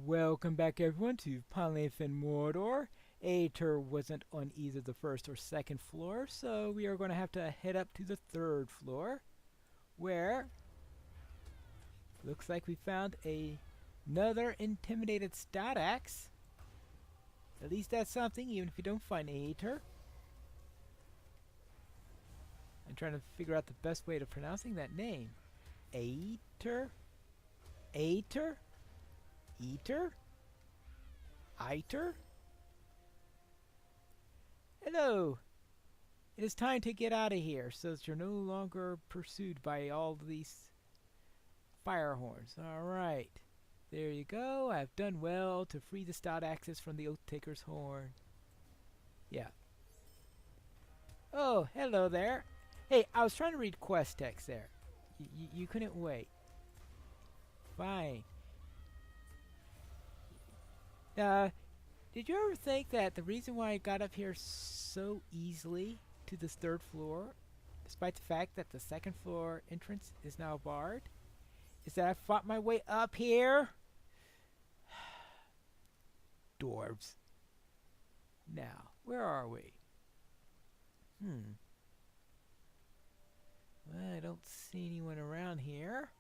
Welcome back everyone to Pineleaf and Mordor. Aether wasn't on either the first or second floor, so we are going to have to head up to the third floor, where looks like we found another intimidated stout axe. At least that's something, even if you don't find Aether. I'm trying to figure out the best way of pronouncing that name. Aether? Aether? Eater? Eiter? Hello! It is time to get out of here so that you're no longer pursued by all these fire horns. Alright. There you go. I've done well to free the stout axes from the Oath Taker's horn. Yeah. Oh, hello there. Hey, I was trying to read quest text there. You couldn't wait. Fine. Did you ever think that the reason why I got up here so easily to this third floor, despite the fact that the second floor entrance is now barred, is that I fought my way up here? Dwarves. Now, where are we? Well, I don't see anyone around here.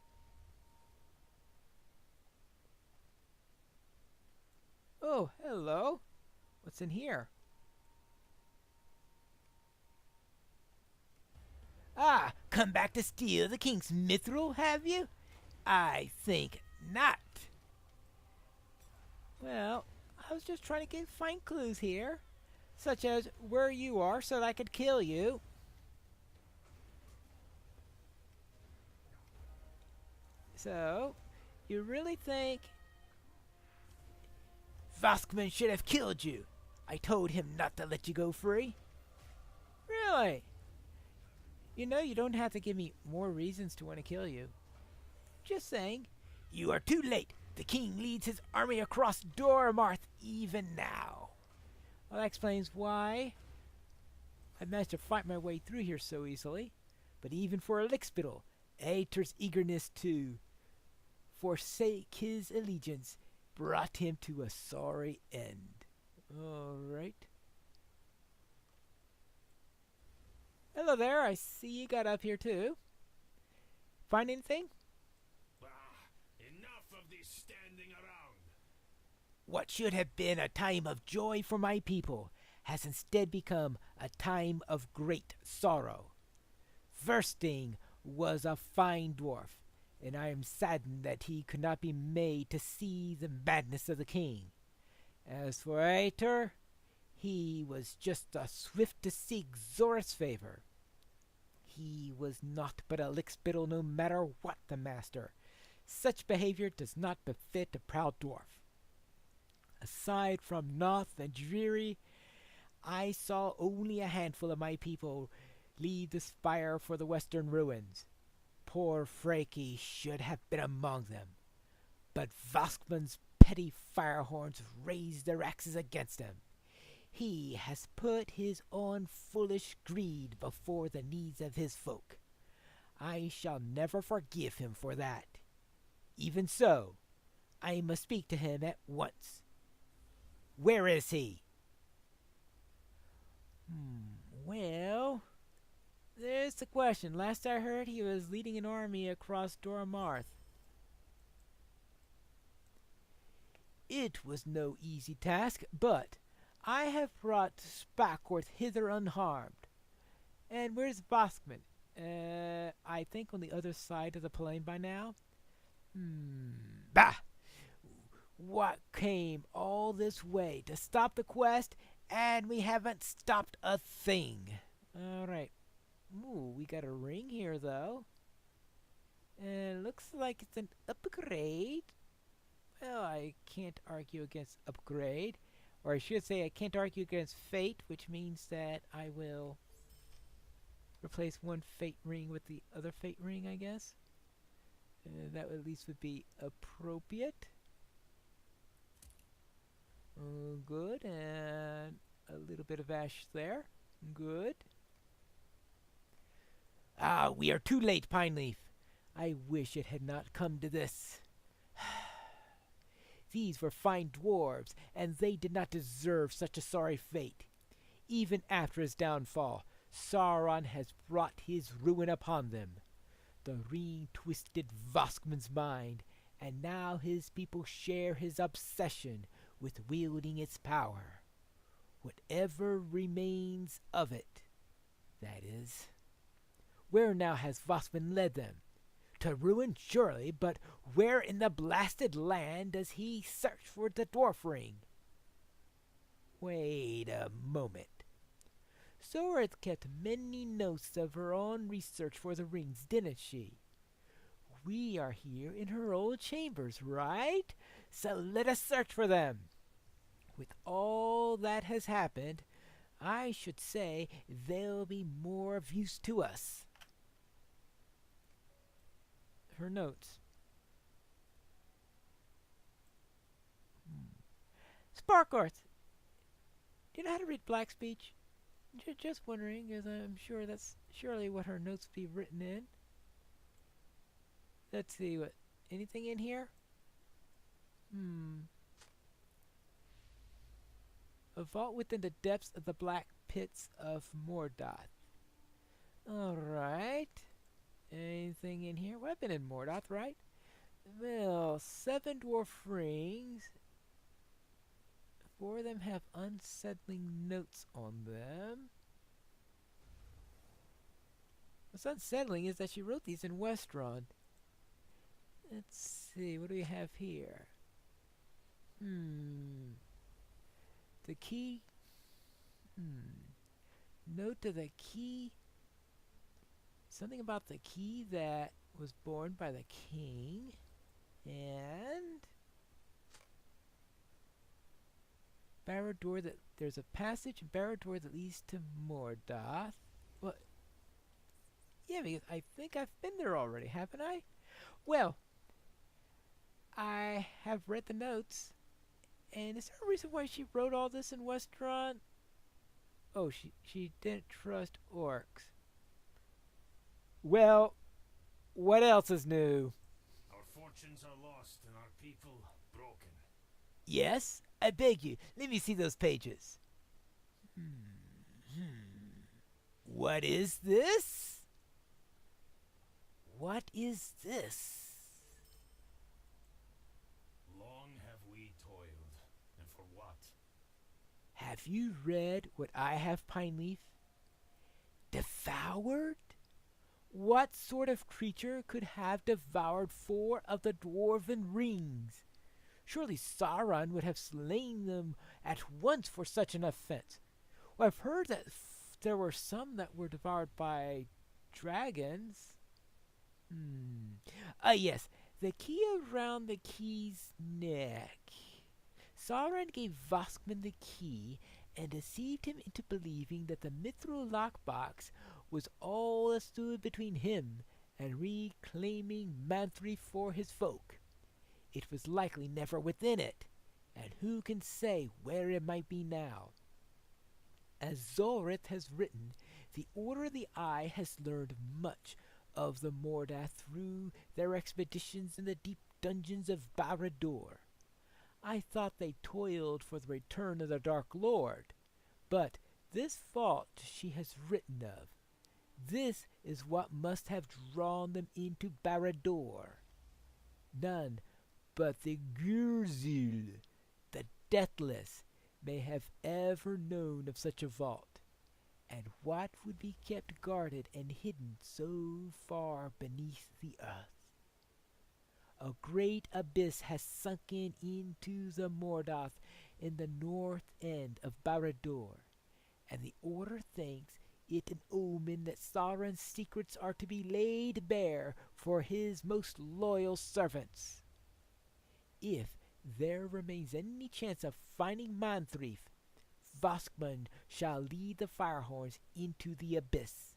Oh, hello. What's in here? Ah, come back to steal the king's mithril, have you? I think not. Well, I was just trying to find clues here, such as where you are so that I could kill you. So, you really think Voskman should have killed you? I told him not to let you go free. Really? You know you don't have to give me more reasons to want to kill you. Just saying. You are too late. The king leads his army across Dormarth even now. Well, that explains why I managed to fight my way through here so easily. But even for a lickspittle, Aether's eagerness to forsake his allegiance brought him to a sorry end. Alright. Hello there, I see you got up here too. Find anything? Enough of this standing around. What should have been a time of joy for my people has instead become a time of great sorrow. Versting was a fine dwarf, and I am saddened that he could not be made to see the madness of the king. As for Aether, he was just a swift to seek Zora's favor. He was naught but a lickspittle no matter what the master. Such behavior does not befit a proud dwarf. Aside from Noth and Dreary, I saw only a handful of my people leave the spire for the western ruins. Poor Freki should have been among them, but Voskman's petty firehorns raised their axes against him. He has put his own foolish greed before the needs of his folk. I shall never forgive him for that. Even so, I must speak to him at once. Where is he? Well, there's the question. Last I heard, he was leading an army across Dormarth. It was no easy task, but I have brought Spackworth hither unharmed. And where's Voskman? I think on the other side of the plain by now. Bah! What came all this way to stop the quest, and we haven't stopped a thing. Alright. Ooh, we got a ring here, though. And looks like it's an upgrade. Well, I can't argue against upgrade. Or I should say I can't argue against fate, which means that I will replace one fate ring with the other fate ring, I guess. That at least would be appropriate. Good, and a little bit of ash there. Good. Ah, we are too late, Pineleaf. I wish it had not come to this. These were fine dwarves, and they did not deserve such a sorry fate. Even after his downfall, Sauron has brought his ruin upon them. The ring twisted Voskman's mind, and now his people share his obsession with wielding its power. Whatever remains of it, that is. Where now has Voskman led them? To ruin, surely, but where in the blasted land does he search for the dwarf ring? Wait a moment. Soreth kept many notes of her own research for the rings, didn't she? We are here in her old chambers, right? So let us search for them. With all that has happened, I should say they'll be more of use to us. Her notes. Sparkworth, do you know how to read black speech? Just wondering, as I'm sure that's surely what her notes be written in. Let's see, what, anything in here? A vault within the depths of the black pits of Mordoth. Alright. Anything in here? Well, I've been in Mordoth, right? Well, 7 dwarf rings. 4 of them have unsettling notes on them. What's unsettling is that she wrote these in Westron. Let's see, what do we have here? The key. Note to the key. Something about the key that was borne by the king. And Barad-dûr, that there's a passage in Barad-dûr that leads to Mordoth. Well, yeah, because I think I've been there already, haven't I? Well, I have read the notes, and is there a reason why she wrote all this in Westron? Oh, she didn't trust orcs. Well, what else is new? Our fortunes are lost and our people broken. Yes? I beg you, let me see those pages. What is this? What is this? Long have we toiled, and for what? Have you read what I have, Pineleaf? Devoured? What sort of creature could have devoured 4 of the dwarven rings? Surely Sauron would have slain them at once for such an offense. Well, I've heard that there were some that were devoured by dragons. Yes, the key around the key's neck. Sauron gave Voskman the key and deceived him into believing that the mithril lockbox was all that stood between him and reclaiming Manthrief for his folk. It was likely never within it, and who can say where it might be now? As Zorith has written, the Order of the Eye has learned much of the Mordath through their expeditions in the deep dungeons of Barad-dûr. I thought they toiled for the return of the Dark Lord, but this vault she has written of, this is what must have drawn them into Barad-dûr. None but the Gurzil, the Deathless, may have ever known of such a vault, and what would be kept guarded and hidden so far beneath the earth. A great abyss has sunken into the Mordoth in the north end of Barad-dûr, and the Order thinks it an omen that Sauron's secrets are to be laid bare for his most loyal servants. If there remains any chance of finding Manthrief, Voskman shall lead the Firehorns into the abyss.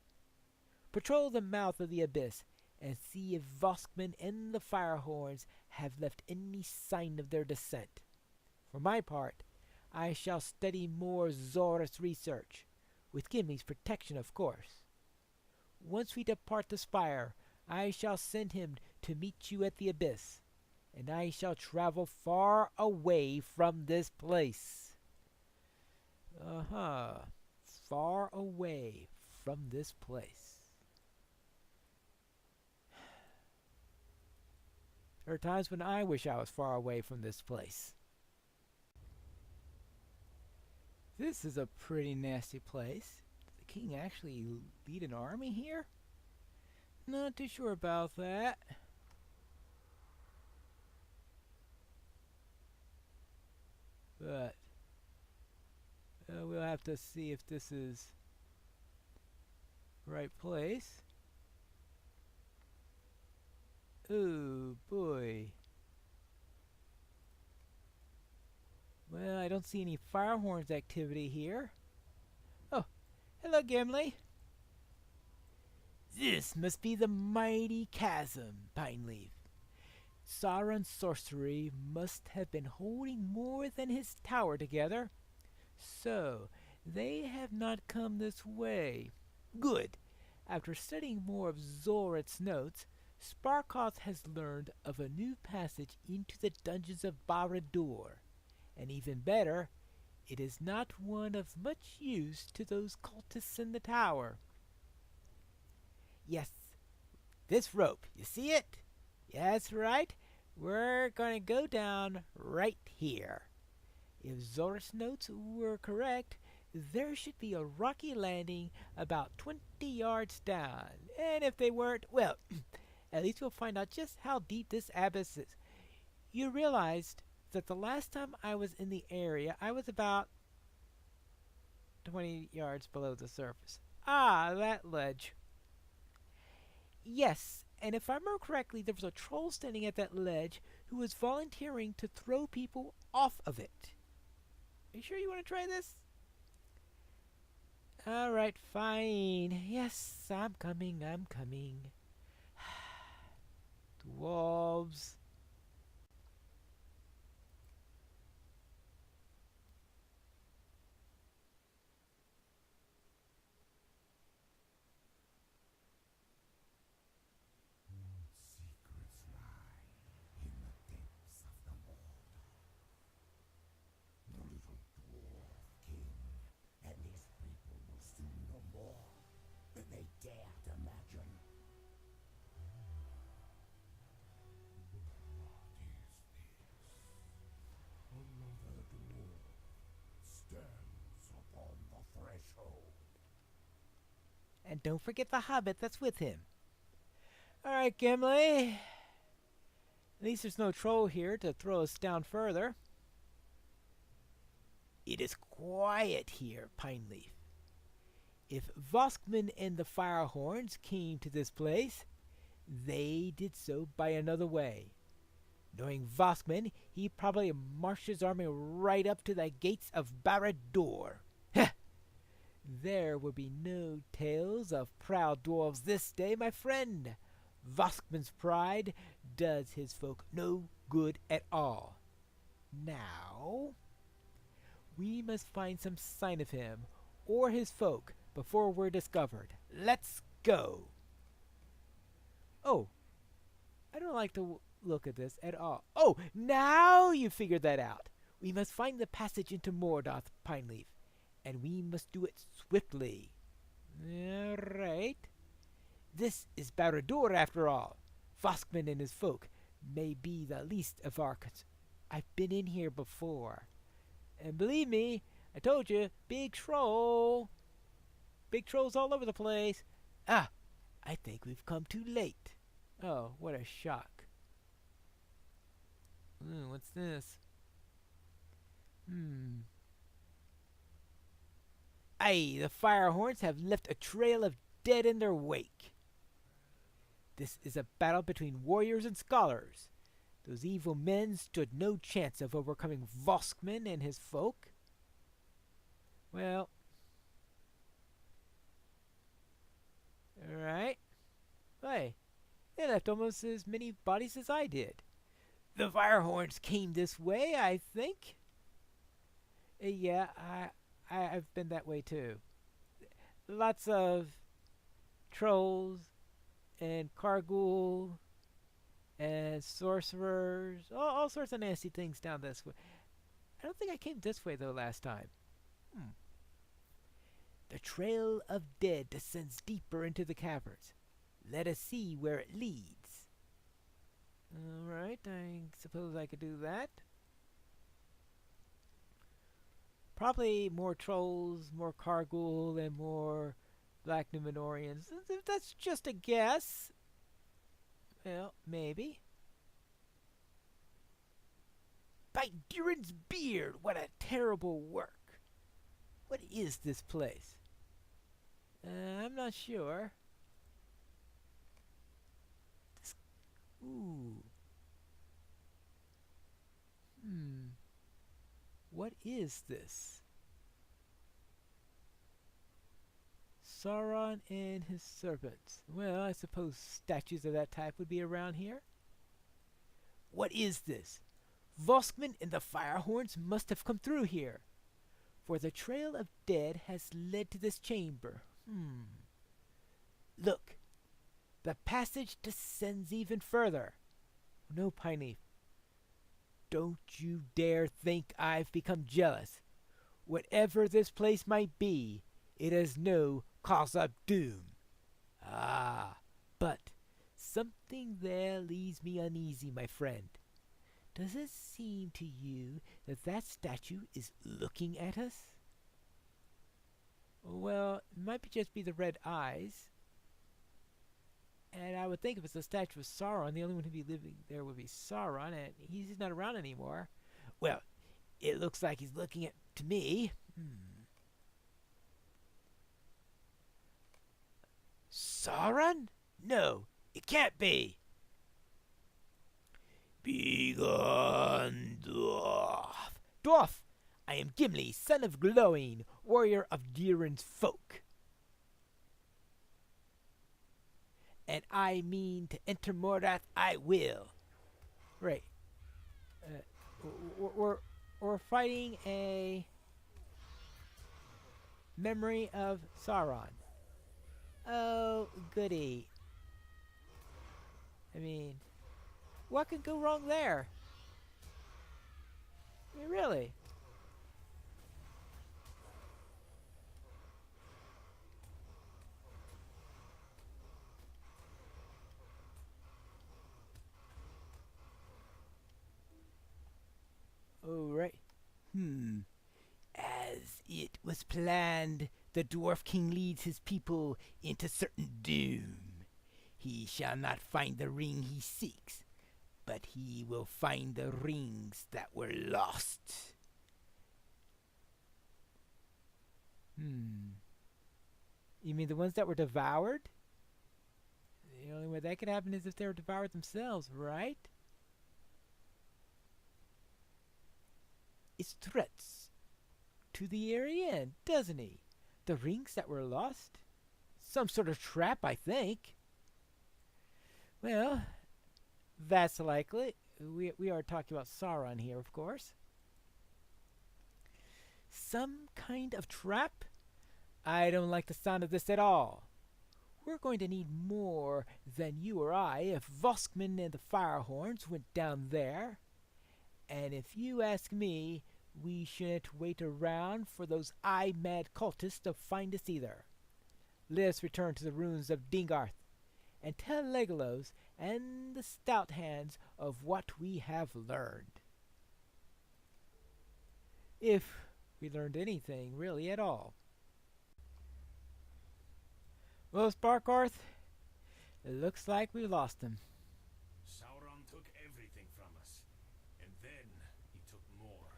Patrol the mouth of the abyss and see if Voskman and the Firehorns have left any sign of their descent. For my part, I shall study more Zorith's research, with Gimli's protection, of course. Once we depart the spire, I shall send him to meet you at the abyss. and I shall travel far away from this place. Uh-huh. Far away from this place. There are times when I wish I was far away from this place. This is a pretty nasty place. Did the king actually lead an army here? Not too sure about that. But we'll have to see if this is the right place. Oh boy. Well, I don't see any fire horns activity here. Oh, hello, Gimli. This must be the mighty chasm, Pineleaf. Sauron's sorcery must have been holding more than his tower together. So, they have not come this way. Good. After studying more of Zorit's notes, Sparkoth has learned of a new passage into the dungeons of Barad-dûr. And even better, it is not one of much use to those cultists in the tower. Yes, this rope, you see it? That's right. We're going to go down right here. If Zorit's notes were correct, there should be a rocky landing about 20 yards down. And if they weren't, well, at least we'll find out just how deep this abyss is. You realized that the last time I was in the area, I was about 20 yards below the surface. Ah, that ledge. Yes, and if I remember correctly, there was a troll standing at that ledge who was volunteering to throw people off of it. Are you sure you want to try this? Alright, fine. Yes, I'm coming. Dwarves. Secrets lie in the depths of the Mordor. The little dwarf king and his people will soon know more than they dare to imagine. What is this? Another dwarf stands upon the threshold. And don't forget the hobbit that's with him. Alright, Gimli. At least there's no troll here to throw us down further. It is quiet here, Pineleaf. If Voskman and the Firehorns came to this place, they did so by another way. Knowing Voskman, he probably marched his army right up to the gates of Barad-dûr. There would be no tales of proud dwarves this day, my friend. Voskman's pride does his folk no good at all. Now, we must find some sign of him or his folk before we're discovered. Let's go. Oh, I don't like to look at this at all. Oh, now you figured that out. We must find the passage into Mordor, Pineleaf, and we must do it swiftly. All right. This is Barad-dûr after all. Voskman and his folk may be the least of our concerns. I've been in here before. And believe me, I told you, big troll. Big trolls all over the place. Ah, I think we've come too late. Oh, what a shock. What's this? Aye, the Firehorns have left a trail of dead in their wake. This is a battle between warriors and scholars. Those evil men stood no chance of overcoming Voskman and his folk. Well, alright. Hey, they left almost as many bodies as I did. The Firehorns came this way, I think. Yeah, I've been that way too. Lots of trolls and Kargul and sorcerers, all sorts of nasty things down this way. I don't think I came this way though last time. Hmm. The trail of dead descends deeper into the caverns. Let us see where it leads. Alright, I suppose I could do that. Probably more trolls, more Kargul, and more Black Numenorians. That's just a guess. Well, maybe. By Durin's beard, what a terrible work. What is this place? I'm not sure. This, ooh. What is this? Sauron and his servants. Well, I suppose statues of that type would be around here. What is this? Voskman and the Firehorns must have come through here, for the trail of dead has led to this chamber. Look, the passage descends even further. No, Pineleaf, don't you dare think I've become jealous. Whatever this place might be, it is no cause of doom. Ah, but something there leaves me uneasy, my friend. Does it seem to you that that statue is looking at us? Well, it might just be the red eyes. And I would think if it's a statue of Sauron, the only one who'd be living there would be Sauron, and he's not around anymore. Well, it looks like he's looking at to me. Sauron? No, it can't be. Begone, dwarf. Dwarf, I am Gimli, son of Glowing, warrior of Durin's folk. And I mean to enter Mordor, I will. Right. We're fighting a memory of Sauron. Oh, goody. I mean, what could go wrong there? I mean, really? Oh, right. As it was planned, the Dwarf King leads his people into certain doom. He shall not find the ring he seeks, but he will find the rings that were lost. You mean the ones that were devoured? The only way that could happen is if they were devoured themselves, right? It's threats to the Aryan, doesn't he? The rings that were lost? Some sort of trap, I think. Well, that's likely. We are talking about Sauron here, of course. Some kind of trap? I don't like the sound of this at all. We're going to need more than you or I if Voskman and the Firehorns went down there. And if you ask me, we shouldn't wait around for those eye-mad cultists to find us either. Let us return to the ruins of Dingarth and tell Legolas and the Stout Hands of what we have learned. If we learned anything, really, at all. Well, Sparkarth, it looks like we lost him. Sauron took everything from us, and then he took more.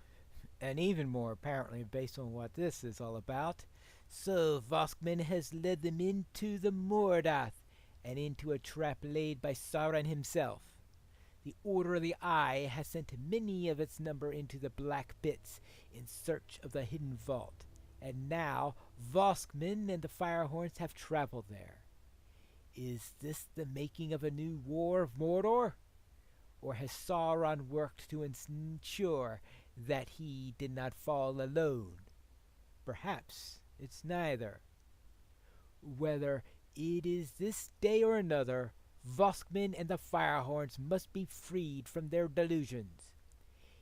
And even more, apparently, based on what this is all about. So Voskman has led them into the Mordath, and into a trap laid by Sauron himself. The Order of the Eye has sent many of its number into the Black Pits in search of the hidden vault, and now Voskman and the Firehorns have traveled there. Is this the making of a new war of Mordor? Or has Sauron worked to ensure that he did not fall alone? Perhaps it's neither. Whether it is this day or another, Voskman and the Firehorns must be freed from their delusions.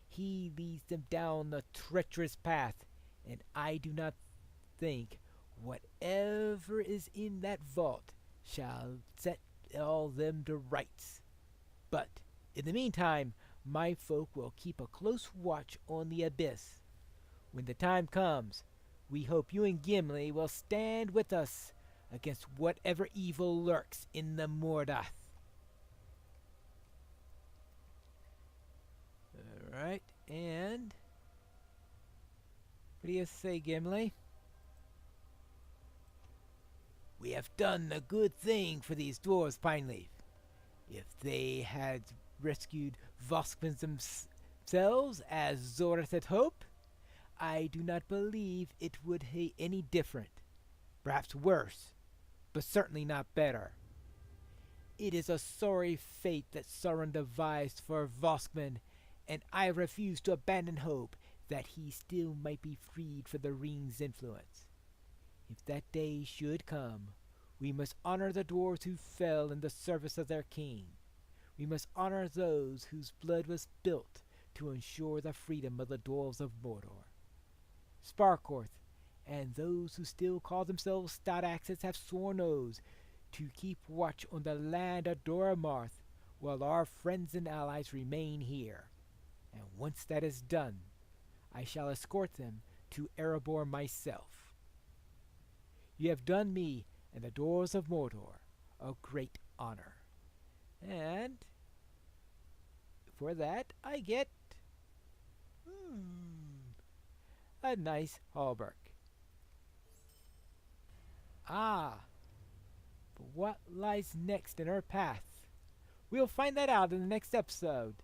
He leads them down the treacherous path, and I do not think whatever is in that vault shall set all them to rights. But in the meantime, my folk will keep a close watch on the abyss. When the time comes, we hope you and Gimli will stand with us against whatever evil lurks in the Mordath. Alright, and what do you say, Gimli? We have done a good thing for these dwarves, Pineleaf. If they had rescued Voskman themselves, as Zorith had hoped, I do not believe it would be any different. Perhaps worse, but certainly not better. It is a sorry fate that Sauron devised for Voskman, and I refuse to abandon hope that he still might be freed from the ring's influence. If that day should come, we must honor the dwarves who fell in the service of their king. We must honor those whose blood was spilt to ensure the freedom of the dwarves of Mordor. Sparkorth and those who still call themselves stout axes have sworn oaths to keep watch on the land of Doromarth while our friends and allies remain here. And once that is done, I shall escort them to Erebor myself. You have done me and the dwarves of Mordor a great honor. And for that I get a nice hauberk. Ah, but what lies next in our path? We'll find that out in the next episode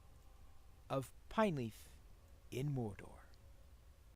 of Pineleaf in Mordor.